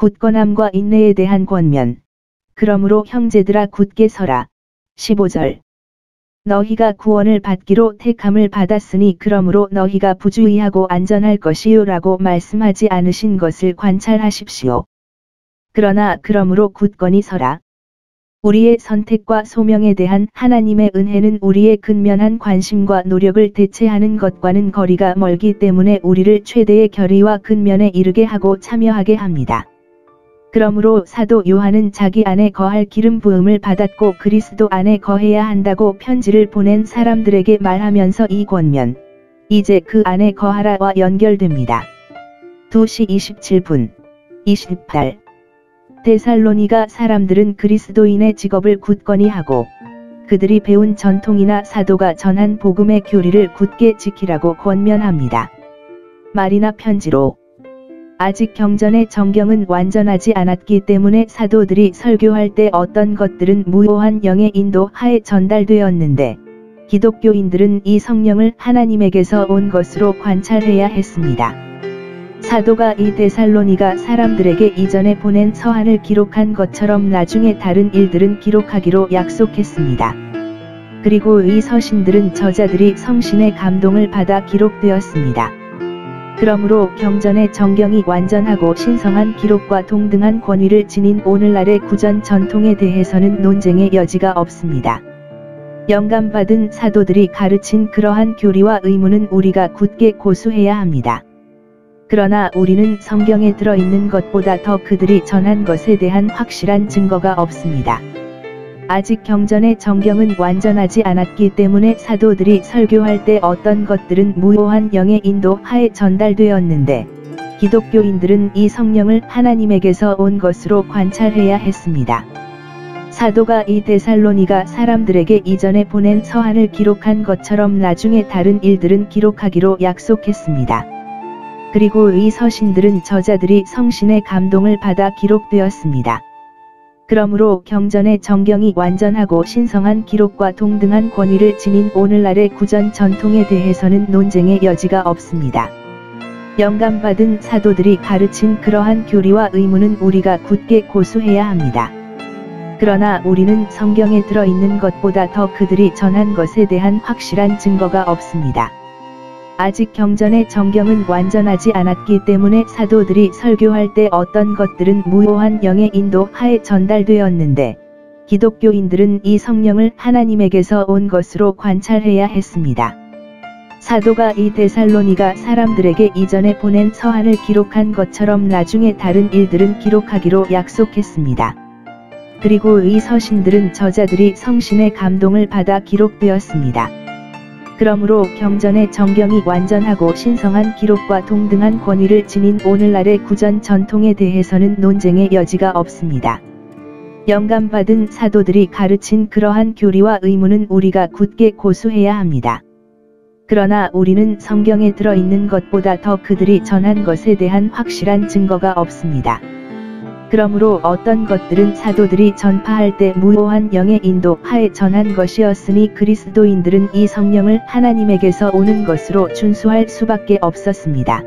굳건함과 인내에 대한 권면. 그러므로 형제들아 굳게 서라. 15절. 너희가 구원을 받기로 택함을 받았으니 그러므로 너희가 부주의하고 안전할 것이요 라고 말씀하지 않으신 것을 관찰하십시오. 그러나 그러므로 굳건히 서라. 우리의 선택과 소명에 대한 하나님의 은혜는 우리의 근면한 관심과 노력을 대체하는 것과는 거리가 멀기 때문에 우리를 최대의 결의와 근면에 이르게 하고 참여하게 합니다. 그러므로 사도 요한은 자기 안에 거할 기름 부음을 받았고 그리스도 안에 거해야 한다고 편지를 보낸 사람들에게 말하면서 이 권면, 이제 그 안에 거하라와 연결됩니다. 2시 27분, 28. 데살로니가 사람들은 그리스도인의 직업을 굳건히 하고 그들이 배운 전통이나 사도가 전한 복음의 교리를 굳게 지키라고 권면합니다. 말이나 편지로. 아직 경전의 정경은 완전하지 않았기 때문에 사도들이 설교할 때 어떤 것들은 무효한 영의 인도 하에 전달되었는데 기독교인들은 이 성령을 하나님에게서 온 것으로 관찰해야 했습니다. 사도가 이 데살로니가 사람들에게 이전에 보낸 서한을 기록한 것처럼 나중에 다른 일들은 기록하기로 약속했습니다. 그리고 이 서신들은 저자들이 성신의 감동을 받아 기록되었습니다. 그러므로 경전의 정경이 완전하고 신성한 기록과 동등한 권위를 지닌 오늘날의 구전 전통에 대해서는 논쟁의 여지가 없습니다. 영감받은 사도들이 가르친 그러한 교리와 의무는 우리가 굳게 고수해야 합니다. 그러나 우리는 성경에 들어있는 것보다 더 그들이 전한 것에 대한 확실한 증거가 없습니다. 아직 경전의 정경은 완전하지 않았기 때문에 사도들이 설교할 때 어떤 것들은 무효한 영의 인도 하에 전달되었는데 기독교인들은 이 성령을 하나님에게서 온 것으로 관찰해야 했습니다. 사도가 이 데살로니가 사람들에게 이전에 보낸 서한을 기록한 것처럼 나중에 다른 일들은 기록하기로 약속했습니다. 그리고 이 서신들은 저자들이 성신의 감동을 받아 기록되었습니다. 그러므로 경전의 정경이 완전하고 신성한 기록과 동등한 권위를 지닌 오늘날의 구전 전통에 대해서는 논쟁의 여지가 없습니다. 영감받은 사도들이 가르친 그러한 교리와 의무는 우리가 굳게 고수해야 합니다. 그러나 우리는 성경에 들어있는 것보다 더 그들이 전한 것에 대한 확실한 증거가 없습니다. 아직 경전의 정경은 완전하지 않았기 때문에 사도들이 설교할 때 어떤 것들은 무효한 영의 인도 하에 전달되었는데 기독교인들은 이 성령을 하나님에게서 온 것으로 관찰해야 했습니다. 사도가 이 데살로니가 사람들에게 이전에 보낸 서한을 기록한 것처럼 나중에 다른 일들은 기록하기로 약속했습니다. 그리고 이 서신들은 저자들이 성신의 감동을 받아 기록되었습니다. 그러므로 경전의 정경이 완전하고 신성한 기록과 동등한 권위를 지닌 오늘날의 구전 전통에 대해서는 논쟁의 여지가 없습니다. 영감받은 사도들이 가르친 그러한 교리와 의무는 우리가 굳게 고수해야 합니다. 그러나 우리는 성경에 들어있는 것보다 더 그들이 전한 것에 대한 확실한 증거가 없습니다. 그러므로 어떤 것들은 사도들이 전파할 때 무효한 영의 인도 하에 전한 것이었으니 그리스도인들은 이 성령을 하나님에게서 오는 것으로 준수할 수밖에 없었습니다.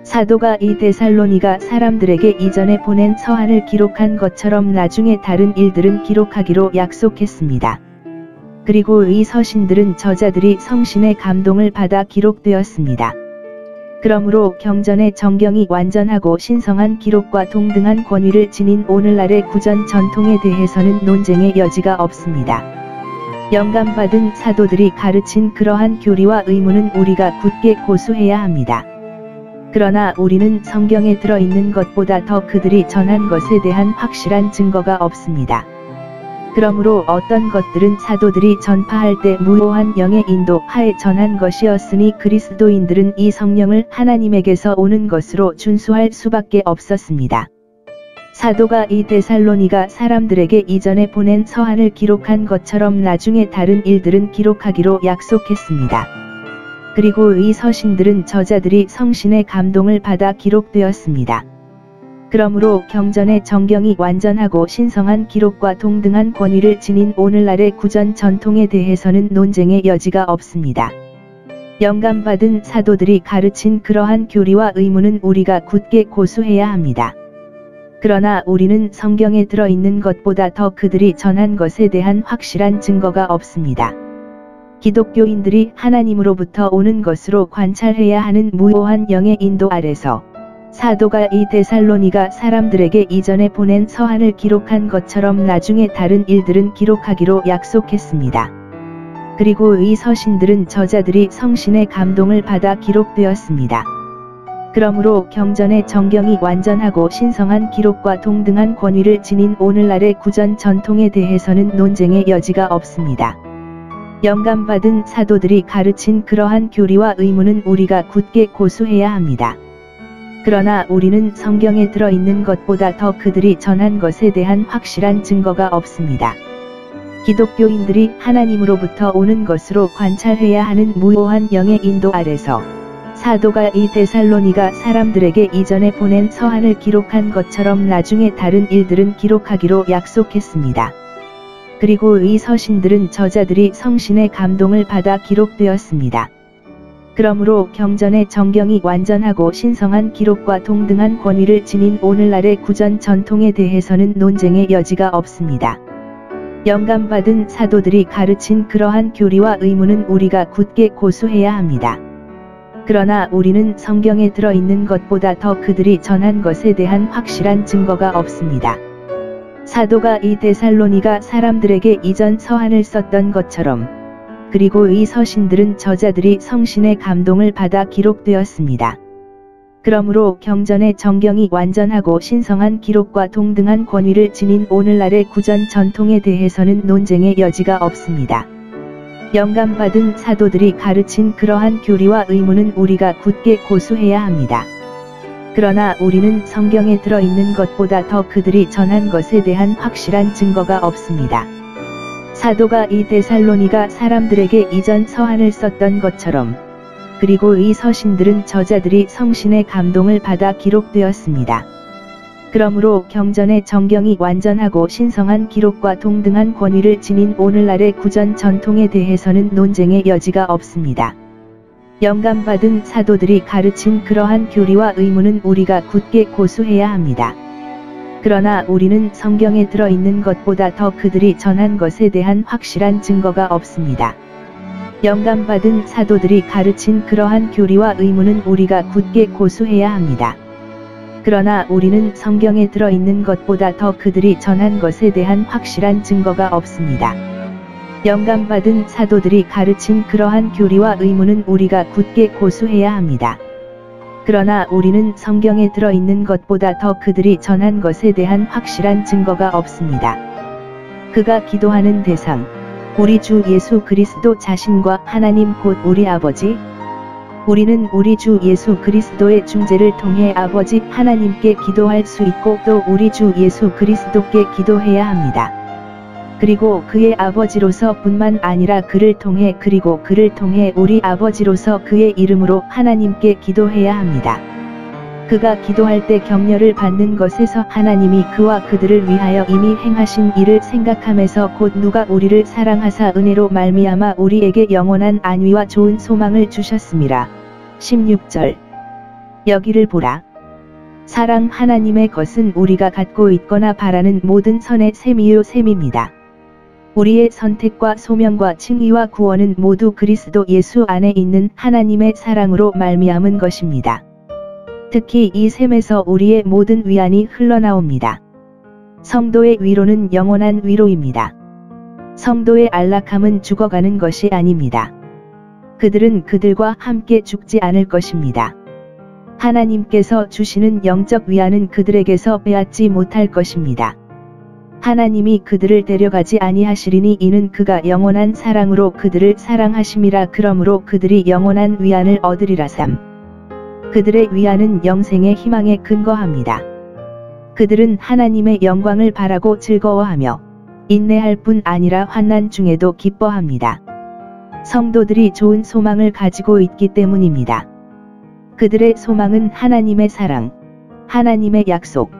사도가 이 데살로니가 사람들에게 이전에 보낸 서한을 기록한 것처럼 나중에 다른 일들은 기록하기로 약속했습니다. 그리고 이 서신들은 저자들이 성신의 감동을 받아 기록되었습니다. 그러므로 경전의 정경이 완전하고 신성한 기록과 동등한 권위를 지닌 오늘날의 구전 전통에 대해서는 논쟁의 여지가 없습니다. 영감받은 사도들이 가르친 그러한 교리와 의무는 우리가 굳게 고수해야 합니다. 그러나 우리는 성경에 들어있는 것보다 더 그들이 전한 것에 대한 확실한 증거가 없습니다. 그러므로 어떤 것들은 사도들이 전파할 때 무효한 영의 인도 하에 전한 것이었으니 그리스도인들은 이 성령을 하나님에게서 오는 것으로 준수할 수밖에 없었습니다. 사도가 이 데살로니가 사람들에게 이전에 보낸 서한을 기록한 것처럼 나중에 다른 일들은 기록하기로 약속했습니다. 그리고 이 서신들은 저자들이 성신의 감동을 받아 기록되었습니다. 그러므로 경전의 정경이 완전하고 신성한 기록과 동등한 권위를 지닌 오늘날의 구전 전통에 대해서는 논쟁의 여지가 없습니다. 영감받은 사도들이 가르친 그러한 교리와 의무는 우리가 굳게 고수해야 합니다. 그러나 우리는 성경에 들어있는 것보다 더 그들이 전한 것에 대한 확실한 증거가 없습니다. 기독교인들이 하나님으로부터 오는 것으로 관찰해야 하는 무오한 영의 인도 아래서 사도가 이 데살로니가 사람들에게 이전에 보낸 서한을 기록한 것처럼 나중에 다른 일들은 기록하기로 약속했습니다. 그리고 이 서신들은 저자들이 성신의 감동을 받아 기록되었습니다. 그러므로 경전의 정경이 완전하고 신성한 기록과 동등한 권위를 지닌 오늘날의 구전 전통에 대해서는 논쟁의 여지가 없습니다. 영감받은 사도들이 가르친 그러한 교리와 의무는 우리가 굳게 고수해야 합니다. 그러나 우리는 성경에 들어있는 것보다 더 그들이 전한 것에 대한 확실한 증거가 없습니다. 기독교인들이 하나님으로부터 오는 것으로 관찰해야 하는 무오한 영의 인도 아래서 사도가 이 데살로니가 사람들에게 이전에 보낸 서한을 기록한 것처럼 나중에 다른 일들은 기록하기로 약속했습니다. 그리고 이 서신들은 저자들이 성신의 감동을 받아 기록되었습니다. 그러므로 경전의 정경이 완전하고 신성한 기록과 동등한 권위를 지닌 오늘날의 구전 전통에 대해서는 논쟁의 여지가 없습니다. 영감받은 사도들이 가르친 그러한 교리와 의무는 우리가 굳게 고수해야 합니다. 그러나 우리는 성경에 들어있는 것보다 더 그들이 전한 것에 대한 확실한 증거가 없습니다. 사도가 이 데살로니가 사람들에게 이전 서한을 썼던 것처럼 그리고 이 서신들은 저자들이 성신의 감동을 받아 기록되었습니다. 그러므로 경전의 정경이 완전하고 신성한 기록과 동등한 권위를 지닌 오늘날의 구전 전통에 대해서는 논쟁의 여지가 없습니다. 영감받은 사도들이 가르친 그러한 교리와 의무는 우리가 굳게 고수해야 합니다. 그러나 우리는 성경에 들어있는 것보다 더 그들이 전한 것에 대한 확실한 증거가 없습니다. 사도가 이 데살로니가 사람들에게 이전 서한을 썼던 것처럼 그리고 이 서신들은 저자들이 성신의 감동을 받아 기록되었습니다. 그러므로 경전의 정경이 완전하고 신성한 기록과 동등한 권위를 지닌 오늘날의 구전 전통에 대해서는 논쟁의 여지가 없습니다. 영감받은 사도들이 가르친 그러한 교리와 의무는 우리가 굳게 고수해야 합니다. 그러나 우리는 성경에 들어있는 것보다 더 그들이 전한 것에 대한 확실한 증거가 없습니다. 영감받은 사도들이 가르친 그러한 교리와 의무는 우리가 굳게 고수해야 합니다. 그러나 우리는 성경에 들어있는 것보다 더 그들이 전한 것에 대한 확실한 증거가 없습니다. 영감받은 사도들이 가르친 그러한 교리와 의무는 우리가 굳게 고수해야 합니다. 그러나 우리는 성경에 들어있는 것보다 더 그들이 전한 것에 대한 확실한 증거가 없습니다. 그가 기도하는 대상, 우리 주 예수 그리스도 자신과 하나님 곧 우리 아버지, 우리는 우리 주 예수 그리스도의 중재를 통해 아버지 하나님께 기도할 수 있고 또 우리 주 예수 그리스도께 기도해야 합니다. 그리고 그의 아버지로서 뿐만 아니라 그를 통해 그리고 그를 통해 우리 아버지로서 그의 이름으로 하나님께 기도해야 합니다. 그가 기도할 때 격려를 받는 것에서 하나님이 그와 그들을 위하여 이미 행하신 일을 생각하면서 곧 누가 우리를 사랑하사 은혜로 말미암아 우리에게 영원한 안위와 좋은 소망을 주셨음이라. 16절. 여기를 보라. 사랑 하나님의 것은 우리가 갖고 있거나 바라는 모든 선의 셈이요 셈입니다. 우리의 선택과 소명과 칭의와 구원은 모두 그리스도 예수 안에 있는 하나님의 사랑으로 말미암은 것입니다. 특히 이 셈에서 우리의 모든 위안이 흘러나옵니다. 성도의 위로는 영원한 위로입니다. 성도의 안락함은 죽어가는 것이 아닙니다. 그들은 그들과 함께 죽지 않을 것입니다. 하나님께서 주시는 영적 위안은 그들에게서 빼앗지 못할 것입니다. 하나님이 그들을 데려가지 아니하시리니 이는 그가 영원한 사랑으로 그들을 사랑하심이라. 그러므로 그들이 영원한 위안을 얻으리라. 3. 그들의 위안은 영생의 희망에 근거합니다. 그들은 하나님의 영광을 바라고 즐거워하며 인내할 뿐 아니라 환난 중에도 기뻐합니다. 성도들이 좋은 소망을 가지고 있기 때문입니다. 그들의 소망은 하나님의 사랑, 하나님의 약속,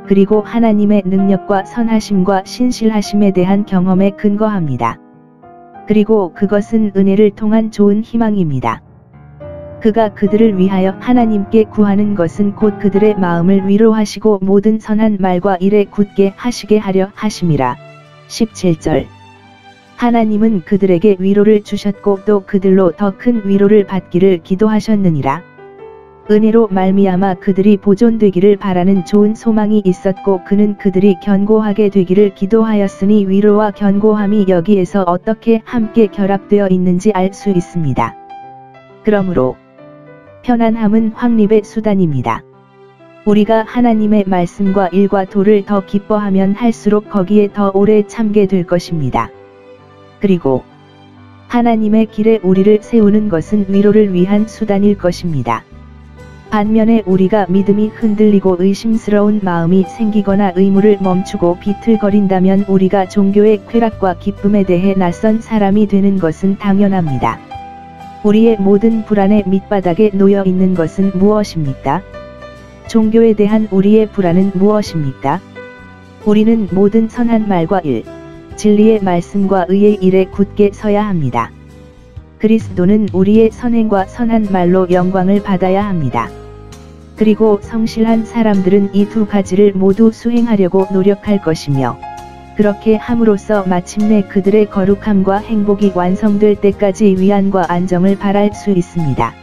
그리고 하나님의 능력과 선하심과 신실하심에 대한 경험에 근거합니다. 그리고 그것은 은혜를 통한 좋은 희망입니다. 그가 그들을 위하여 하나님께 구하는 것은 곧 그들의 마음을 위로하시고 모든 선한 말과 일에 굳게 하시게 하려 하심이라. 17절. 하나님은 그들에게 위로를 주셨고 또 그들로 더 큰 위로를 받기를 기도하셨느니라. 은혜로 말미암아 그들이 보존되기를 바라는 좋은 소망이 있었고 그는 그들이 견고하게 되기를 기도하였으니 위로와 견고함이 여기에서 어떻게 함께 결합되어 있는지 알 수 있습니다. 그러므로 편안함은 확립의 수단입니다. 우리가 하나님의 말씀과 일과 도를 더 기뻐하면 할수록 거기에 더 오래 참게 될 것입니다. 그리고 하나님의 길에 우리를 세우는 것은 위로를 위한 수단일 것입니다. 반면에 우리가 믿음이 흔들리고 의심스러운 마음이 생기거나 의무를 멈추고 비틀거린다면 우리가 종교의 쾌락과 기쁨에 대해 낯선 사람이 되는 것은 당연합니다. 우리의 모든 불안의 밑바닥에 놓여 있는 것은 무엇입니까? 종교에 대한 우리의 불안은 무엇입니까? 우리는 모든 선한 말과 일, 진리의 말씀과 의의 일에 굳게 서야 합니다. 그리스도는 우리의 선행과 선한 말로 영광을 받아야 합니다. 그리고 성실한 사람들은 이 두 가지를 모두 수행하려고 노력할 것이며 그렇게 함으로써 마침내 그들의 거룩함과 행복이 완성될 때까지 위안과 안정을 바랄 수 있습니다.